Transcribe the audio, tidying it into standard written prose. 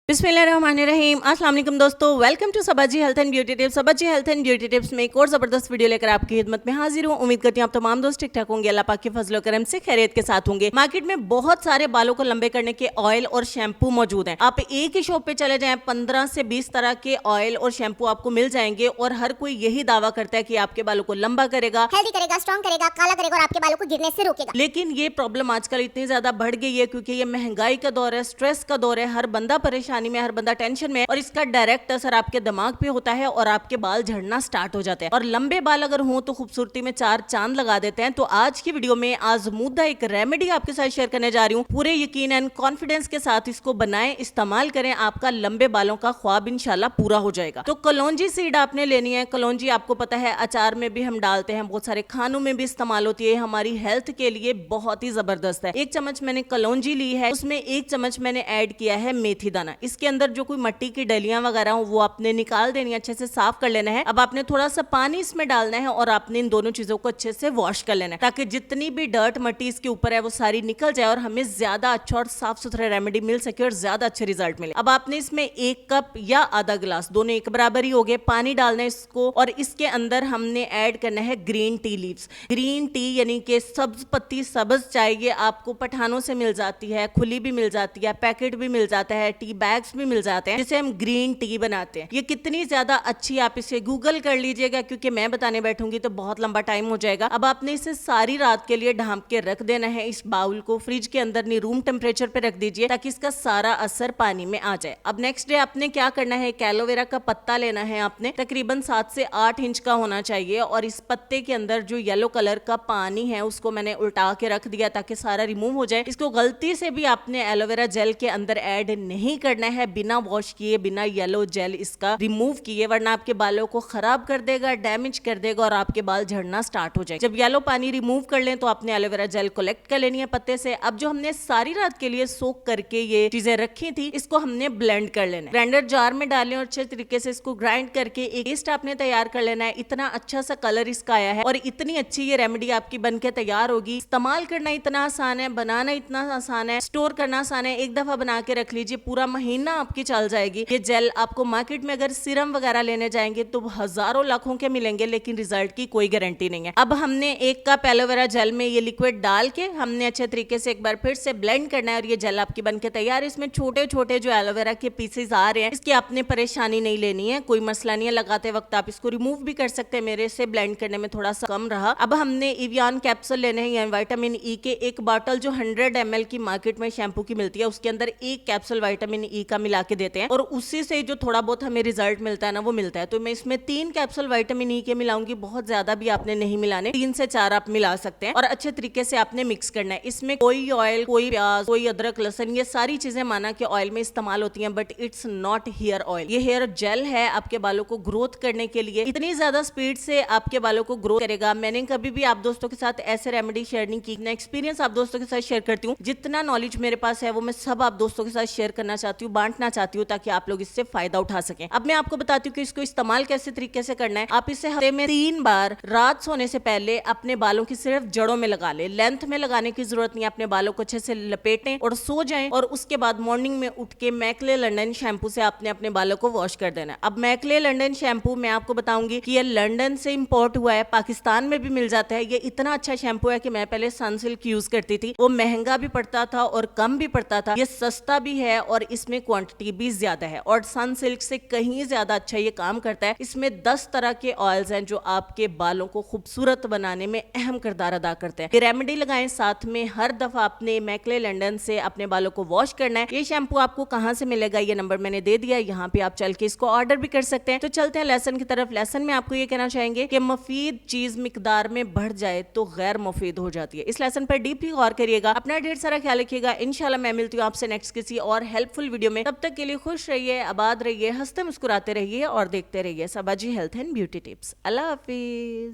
बिस्मिल्लाहिर्रहमानिर्रहीम। अस्सलाम वालेकुम दोस्तों, welcome to Sabaji health and beauty tips. Sabaji health and beauty tips में एक और ज़बरदस्त वीडियो लेकर आपकी खिदमत में हाजिर हूँ। उम्मीद करती हूँ आप तमाम दोस्त ठीक ठाक होंगे, अल्लाह पाक के फजल करम से खैरियत के साथ होंगे। मार्केट में बहुत सारे बालों को लंबे करने के ऑयल और शैम्पू मौजूद हैं। आप एक ही शॉप पे चले जाएं, 15 से 20 तरह के ऑयल और शैम्पू आपको मिल जाएंगे और हर कोई यही दावा करता है कि आपके बालों को लंबा करेगा, हेल्दी करेगा, स्ट्रॉन्ग करेगा, काला करेगा और आपके बालों को गिरने से रोकेगा। लेकिन ये प्रॉब्लम आजकल इतनी ज्यादा बढ़ गई है क्योंकि ये महंगाई का दौर है, स्ट्रेस का दौर है, हर बंदा परेशानी में, हर बंदा टेंशन में, और इसका डायरेक्ट असर आपके दिमाग पे होता है और आपके बाल झड़ना स्टार्ट हो जाते हैं। और लंबे बाल अगर हो तो खूबसूरती में चार चांद लगा देते हैं। तो आज की वीडियो में आजमूदा एक रेमेडी आपके साथ शेयर करने जा रही हूँ। पूरे यकीन एंड कॉन्फिडेंस के साथ इसको बनाएं, इस्तेमाल करें, आपका लंबे बालों का ख्वाब इंशाल्लाह पूरा हो जाएगा। तो कलौंजी सीड आपने लेनी है। कलौंजी आपको पता है अचार में भी हम डालते हैं, बहुत सारे खानों में भी इस्तेमाल होती है, हमारी हेल्थ के लिए बहुत ही जबरदस्त है। 1 चम्मच मैंने कलौंजी ली है, उसमें 1 चम्मच मैंने ऐड किया है मेथी दाना। इसके अंदर जो कोई मट्टी की डलियां वगैरह हो वो आपने निकाल देनी है, अच्छे से साफ कर लेना है। अब आपने थोड़ा सा पानी इसमें डालना है और आपने इन दोनों चीजों को अच्छे से वॉश कर लेना है ताकि जितनी भी डर्ट मट्टी इसके ऊपर है वो सारी निकल जाए और हमें ज्यादा अच्छा और साफ सुथरा रेमेडी मिल सके और ज्यादा अच्छे रिजल्ट मिले। अब आपने इसमें 1 कप या आधा गिलास, दोनों एक बराबर ही हो गए, पानी डालना है इसको और इसके अंदर हमने ऐड करना है green tea leaves. Green tea यानी कि सब्ज पत्ती, सब्ज चाय, ये आपको पठानों से मिल जाती है, खुली भी मिल जाती है, पैकेट भी मिल जाता है, टी बैग्स भी मिल जाते हैं जिसे हम ग्रीन टी बनाते हैं। ये कितनी ज्यादा अच्छी, आप इसे गूगल कर लीजिएगा क्योंकि मैं बताने बैठूंगी तो बहुत लंबा टाइम हो जाएगा। अब आपने इसे सारी रात के लिए ढांप के रख देना है। इस बाउल को फ्रिज के अंदर नहीं, रूम टेम्परेचर पे रख दीजिए ताकि इसका सारा असर पानी में आ जाए। अब नेक्स्ट डे आपने क्या करना है, एलोवेरा का पत्ता लेना है आपने, तकरीबन 7 से 8 इंच का होना चाहिए, और इस पत्ते के अंदर जो येलो कलर का पानी है उसको मैंने उल्टा के रख दिया ताकि सारा रिमूव हो जाए। इसको गलती से भी आपने एलोवेरा जेल के अंदर ऐड नहीं करना है, बिना वॉश किए, बिना येलो जेल इसका रिमूव किए, वरना आपके बालों को खराब कर देगा, डैमेज कर देगा और आपके बाल झड़ना स्टार्ट हो जाए। जब येलो पानी रिमूव कर लें तो आपने एलोवेरा जेल कलेक्ट कर लेनी है पत्ते से। अब जो हमने सारी रात के लिए सोक करके ये चीजें रखी थी, इसको हमने ब्लेंड कर लेना है। ग्राइंडर जार में डालें और अच्छे तरीके से इसको ग्राइंड करके एक पेस्ट आपने तैयार कर लेना है। इतना अच्छा सा कलर इसका आया है और इतनी अच्छी ये रेमेडी आपकी बनके तैयार होगी। इस्तेमाल करना इतना आसान है, बनाना इतना आसान है, स्टोर करना आसान है। एक दफा बना के रख लीजिए, पूरा महीना आपकी चल जाएगी। ये जेल आपको मार्केट में अगर सीरम वगैरह लेने जाएंगे तो हजारों लाखों के मिलेंगे, लेकिन रिजल्ट की कोई गारंटी नहीं है। अब हमने 1 कप एलोवेरा जेल में ये लिक्विड डाल के हमने अच्छे तरीके से एक बार फिर से ब्लेंड करना है और ये जेल आपकी बनके तैयार है। इसमें छोटे छोटे जो एलोवेरा के पीसेस आ रहे हैं, इसकी आपने परेशानी नहीं लेनी है, कोई मसला नहीं है। लगाते वक्त आप इसको रिमूव भी कर सकते हैं, मेरे से ब्लेंड करने में थोड़ा सा कम रहा। अब हमने इवियान कैप्सूल लेने हैं, यानी विटामिन ई के। एक बॉटल जो 100 ml की मार्केट में शैम्पू की मिलती है, उसके अंदर 1 कैप्सूल विटामिन ई का मिला के देते हैं और उसी से जो थोड़ा बहुत हमें रिजल्ट मिलता है ना, वो मिलता है। तो मैं इसमें 3 कैप्सूल विटामिन ई के मिलाऊंगी, बहुत ज्यादा भी आपने नहीं मिलाने, 3 से 4 आप मिला सकते हैं और अच्छे तरीके से आपने मिक्स करना है। इसमें कोई ऑयल, कोई प्याज, कोई अदरक, लहसुन, ये सारी चीजें माना कि ऑयल में इस्तेमाल होती हैं, but it's not here oil. ये हेयर जेल है आपके बालों को ग्रोथ करने के लिए, इतनी ज्यादा स्पीड से आपके बालों को ग्रोथ करेगा। मैंने कभी भी आप दोस्तों के साथ ऐसे रेमेडी शेयर नहीं की, एक्सपीरियंस आप दोस्तों के साथ शेयर करती हूँ। जितना नॉलेज मेरे पास है वो मैं सब आप दोस्तों के साथ शेयर करना चाहती हूँ, बांटना चाहती हूँ ताकि आप लोग इससे फायदा उठा सकें। अब मैं आपको बताती हूँ कि इसको इस्तेमाल कैसे तरीके से करना है। आप इसे हफ्ते में 3 बार रात सोने से पहले अपने बालों की सिर्फ जड़ों में लगा ले, लेंथ में लगाने की जरूरत नहीं है। अपने बालों को अच्छे से लपेटें और सो जाएं और उसके बाद मॉर्निंग में उठ के मैकले लंदन शैम्पू से आपने अपने बालों को वॉश कर देना है। अब मैकले लंदन शैम्पू मैं आपको बताऊंगी कि ये लंदन से इंपोर्ट हुआ है, पाकिस्तान में भी मिल जाता है। ये इतना अच्छा शैम्पू है कि मैं पहले सनसिल्क यूज करती थी, वो महंगा भी पड़ता था और कम भी पड़ता था। ये सस्ता भी है और इसमें क्वांटिटी भी ज्यादा है और सनसिल्क से कहीं ज्यादा अच्छा ये काम करता है। इसमें 10 तरह के ऑयल्स हैं जो आपके बालों को खूबसूरत बनाने में अहम किरदार अदा करते हैं। रेमेडी लगाएं, साथ में हर दफा अपने मैकले लंदन से अपने बालों को वॉश करना है। ये शैम्पू आपको कहां से मिलेगा, ये नंबर मैंने दे दिया, यहाँ पे आप चल के इसको ऑर्डर भी कर सकते हैं। तो चलते हैं लेसन की तरफ। लेसन में आपको ये कहना चाहेंगे कि मुफीद चीज मिकदार में बढ़ जाए तो गैर मुफीद हो जाती है। इस लेसन पर डीपली गौर करिएगा, अपना ढेर सारा ख्याल रखिएगा। इंशाल्लाह मैं मिलती हूँ आपसे नेक्स्ट किसी और हेल्पफुल वीडियो में। तब तक के लिए खुश रहिए, आबाद रहिए, हंसते मुस्कुराते रहिए और देखते रहिए Sabaji health and beauty tips. अल्लाह हाफिज।